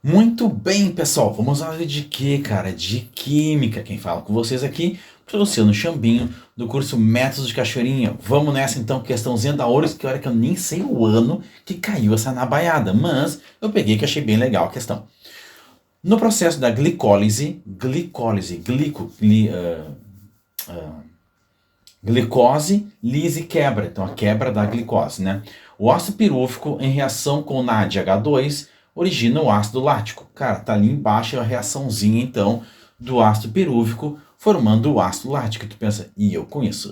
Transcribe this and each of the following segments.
Muito bem, pessoal. Vamos falar de quê, cara? De química. Quem fala com vocês aqui é o Luciano Chambinho, do curso Métodos de Cachoeirinha. Vamos nessa então, questãozinha da Ouros, que olha que eu nem sei o ano que caiu essa nabaiada, mas eu peguei que achei bem legal a questão. No processo da glicose, lise e quebra. Então, a quebra da glicose, né? O ácido pirúvico, em reação com NADH2, origina o ácido lático. Cara, tá ali embaixo a reaçãozinha, então, do ácido pirúvico, formando o ácido lático. Tu pensa, e eu com isso?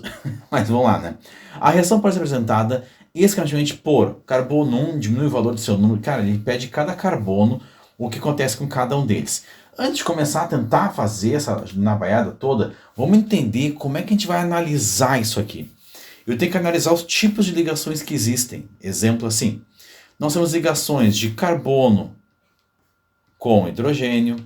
Mas vamos lá, né? A reação pode ser apresentada esquematicamente por carbono 1 diminui o valor do seu número. Cara, ele pede cada carbono, o que acontece com cada um deles. Antes de começar a tentar fazer essa nabaiada toda, vamos entender como é que a gente vai analisar isso aqui. Eu tenho que analisar os tipos de ligações que existem. Exemplo assim, nós temos ligações de carbono com hidrogênio,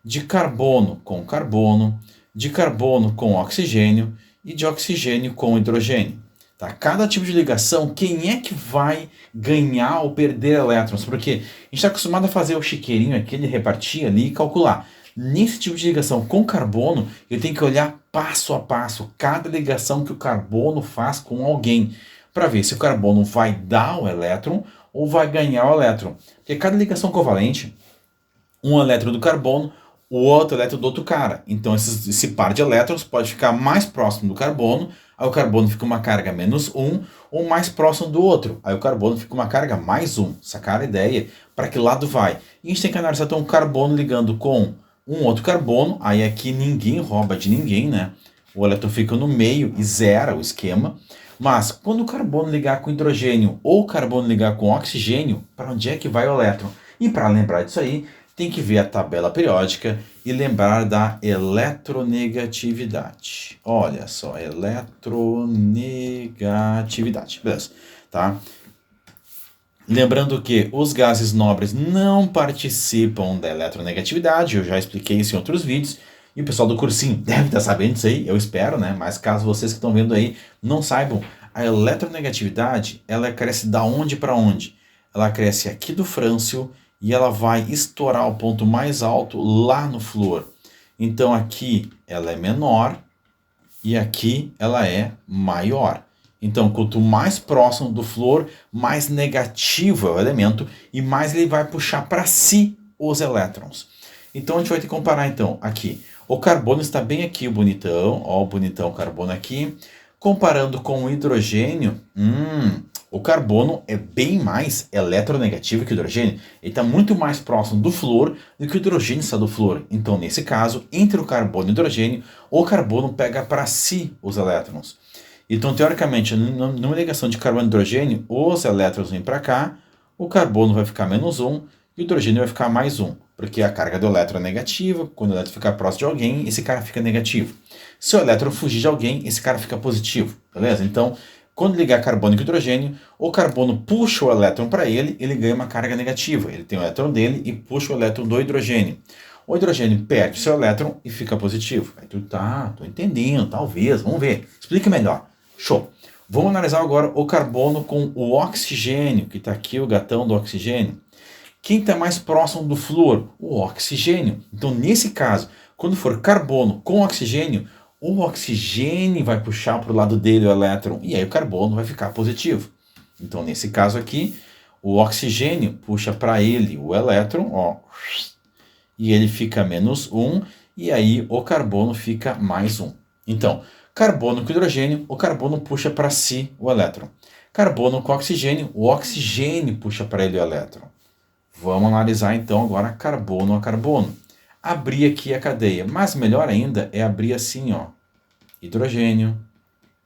de carbono com carbono, de carbono com oxigênio e de oxigênio com hidrogênio. Tá? Cada tipo de ligação, quem é que vai ganhar ou perder elétrons? Porque a gente está acostumado a fazer o chiqueirinho aqui, ele repartir ali e calcular. Nesse tipo de ligação com carbono, eu tenho que olhar passo a passo cada ligação que o carbono faz com alguém, para ver se o carbono vai dar o elétron ou vai ganhar o elétron. Porque cada ligação covalente, um elétron do carbono, o outro elétron do outro cara. Então esse par de elétrons pode ficar mais próximo do carbono, aí o carbono fica uma carga menos um, ou mais próximo do outro, aí o carbono fica uma carga mais um. Sacar a ideia? Para que lado vai? E a gente tem que analisar então um carbono ligando com um outro carbono, aí aqui ninguém rouba de ninguém, né? O elétron fica no meio e zera o esquema. Mas quando o carbono ligar com hidrogênio ou o carbono ligar com oxigênio, para onde é que vai o elétron? E para lembrar disso aí, tem que ver a tabela periódica e lembrar da eletronegatividade. Olha só, eletronegatividade. Beleza, tá? Lembrando que os gases nobres não participam da eletronegatividade, eu já expliquei isso em outros vídeos, e o pessoal do cursinho deve estar sabendo disso aí, eu espero, né? Mas caso vocês que estão vendo aí não saibam, a eletronegatividade, ela cresce da onde para onde? Ela cresce aqui do frâncio e ela vai estourar o ponto mais alto lá no flúor. Então aqui ela é menor e aqui ela é maior. Então, quanto mais próximo do flúor, mais negativo é o elemento e mais ele vai puxar para si os elétrons. Então, a gente vai ter que comparar, então, aqui. O carbono está bem aqui, o bonitão. Ó, o bonitão carbono aqui. Comparando com o hidrogênio, o carbono é bem mais eletronegativo que o hidrogênio. Ele está muito mais próximo do flúor do que o hidrogênio está do flúor. Então, nesse caso, entre o carbono e o hidrogênio, o carbono pega para si os elétrons. Então, teoricamente, numa ligação de carbono e hidrogênio, os elétrons vêm para cá, o carbono vai ficar menos um e o hidrogênio vai ficar mais um. Porque a carga do elétron é negativa, quando o elétron fica próximo de alguém, esse cara fica negativo. Se o elétron fugir de alguém, esse cara fica positivo, beleza? Então, quando ligar carbono e hidrogênio, o carbono puxa o elétron para ele, ele ganha uma carga negativa. Ele tem o elétron dele e puxa o elétron do hidrogênio. O hidrogênio perde seu elétron e fica positivo. Aí tu tô entendendo, talvez, vamos ver. Explica melhor. Show. Vamos analisar agora o carbono com o oxigênio, que está aqui o gatão do oxigênio. Quem está mais próximo do flúor? O oxigênio. Então, nesse caso, quando for carbono com oxigênio, o oxigênio vai puxar para o lado dele o elétron e aí o carbono vai ficar positivo. Então, nesse caso aqui, o oxigênio puxa para ele o elétron, ó, e ele fica menos um, e aí o carbono fica mais um. Então, carbono com hidrogênio, o carbono puxa para si o elétron. Carbono com oxigênio, o oxigênio puxa para ele o elétron. Vamos analisar então agora carbono a carbono. Abrir aqui a cadeia, mas melhor ainda é abrir assim, ó. Hidrogênio,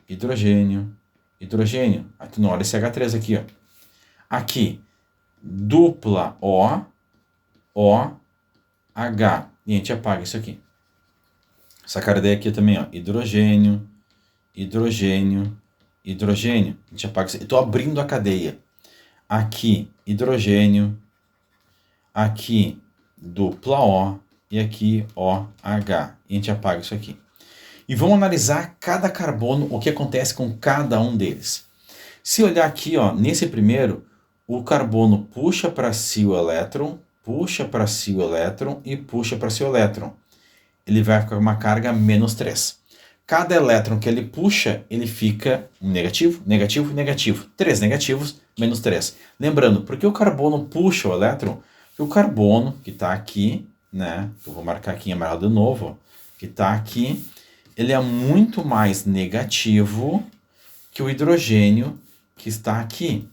hidrogênio, hidrogênio. Aí tu não olha esse H3 aqui, ó. Aqui, dupla O, O, H. E a gente apaga isso aqui. Essa cadeia aqui também, ó. Hidrogênio, hidrogênio, hidrogênio. A gente apaga isso. Estou abrindo a cadeia. Aqui, hidrogênio. Aqui, dupla O. E aqui, OH. E a gente apaga isso aqui. E vamos analisar cada carbono, o que acontece com cada um deles. Se olhar aqui, ó, nesse primeiro, o carbono puxa para si o elétron puxa para si o elétron e puxa para si o elétron. Ele vai ficar com uma carga menos 3. Cada elétron que ele puxa, ele fica negativo, negativo, negativo. 3 negativos, menos 3. Lembrando, por que o carbono puxa o elétron? Porque o carbono, que está aqui, né? Eu vou marcar aqui em amarelo de novo, ó, que está aqui, ele é muito mais negativo que o hidrogênio que está aqui.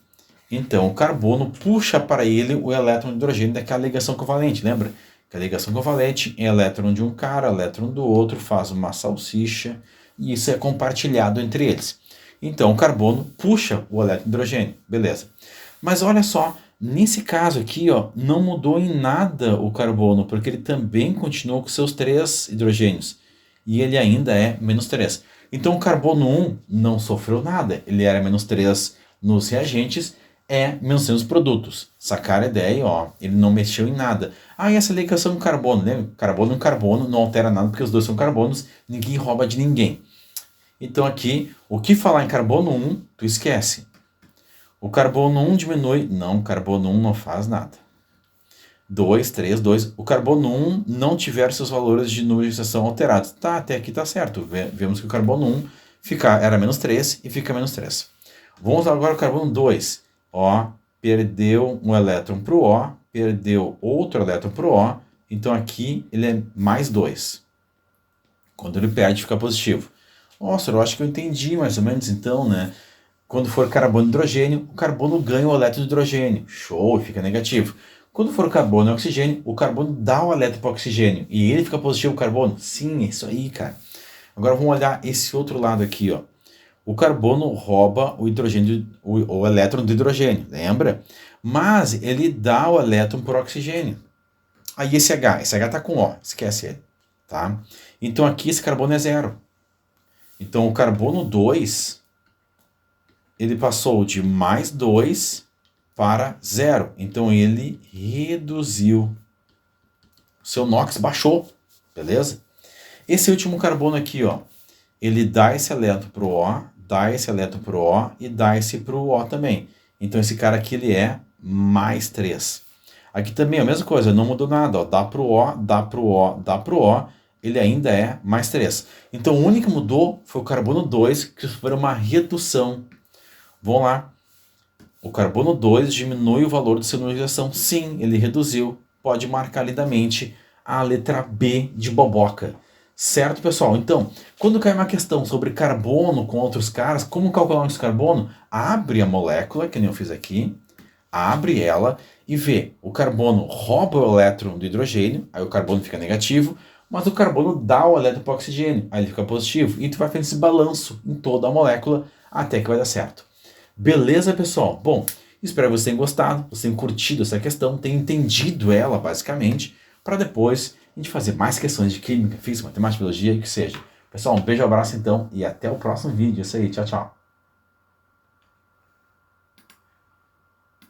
Então, o carbono puxa para ele o elétron de hidrogênio daquela ligação covalente, lembra? Que a ligação covalente é elétron de um cara, elétron do outro, faz uma salsicha, e isso é compartilhado entre eles. Então, o carbono puxa o elétron de hidrogênio, beleza. Mas olha só, nesse caso aqui, ó, não mudou em nada o carbono, porque ele também continuou com seus 3 hidrogênios, e ele ainda é menos 3. Então, o carbono 1 não sofreu nada, ele era menos 3 nos reagentes, menos 3 nos produtos. Sacaram a ideia, ó, ele não mexeu em nada. Ah, e essa ligação com carbono, né? Carbono em carbono não altera nada, porque os dois são carbonos, ninguém rouba de ninguém. Então aqui, o que falar em carbono 1, tu esquece. O carbono 1 diminui, não, o carbono 1 não faz nada. 2, 3, 2. O carbono 1 não tiver seus valores de número de estação alterados. Tá, até aqui tá certo. Vemos que o carbono 1 era menos 3 e fica menos 3. Vamos agora ao carbono 2. Ó, perdeu um elétron para o O, perdeu outro elétron para o O, então aqui ele é mais 2. Quando ele perde, fica positivo. Nossa, eu acho que eu entendi mais ou menos então, né? Quando for carbono e hidrogênio, o carbono ganha o elétron de hidrogênio. Show, fica negativo. Quando for carbono e oxigênio, o carbono dá o elétron para o oxigênio. E ele fica positivo, o carbono? Sim, é isso aí, cara. Agora vamos olhar esse outro lado aqui, ó. O carbono rouba o hidrogênio, o elétron do hidrogênio, lembra? Mas ele dá o elétron para o oxigênio. Aí esse H está com O, esquece ele, tá? Então aqui esse carbono é 0. Então o carbono 2, ele passou de mais 2 para 0. Então ele reduziu. O seu NOx baixou, beleza? Esse último carbono aqui, ó, ele dá esse elétron para o O, dá esse elétron para o O e dá esse para o O também. Então esse cara aqui ele é mais 3. Aqui também é a mesma coisa, não mudou nada. Ó. Dá para o O, dá para o O, dá para o O, ele ainda é mais 3. Então o único que mudou foi o carbono 2, que foi uma redução. Vamos lá. O carbono 2 diminui o valor de sonorização. Sim, ele reduziu. Pode marcar lindamente a letra B de boboca. Certo, pessoal? Então, quando cai uma questão sobre carbono com outros caras, como calcular esse carbono? Abre a molécula, que nem eu fiz aqui, abre ela e vê. O carbono rouba o elétron do hidrogênio, aí o carbono fica negativo, mas o carbono dá o elétron para o oxigênio, aí ele fica positivo. E tu vai fazendo esse balanço em toda a molécula até que vai dar certo. Beleza, pessoal? Bom, espero que vocês tenham gostado, vocês tenham curtido essa questão, tenham entendido ela, basicamente, para depois a gente fazer mais questões de química, física, matemática, biologia, o que seja. Pessoal, um beijo, abraço então e até o próximo vídeo. É isso aí, tchau, tchau.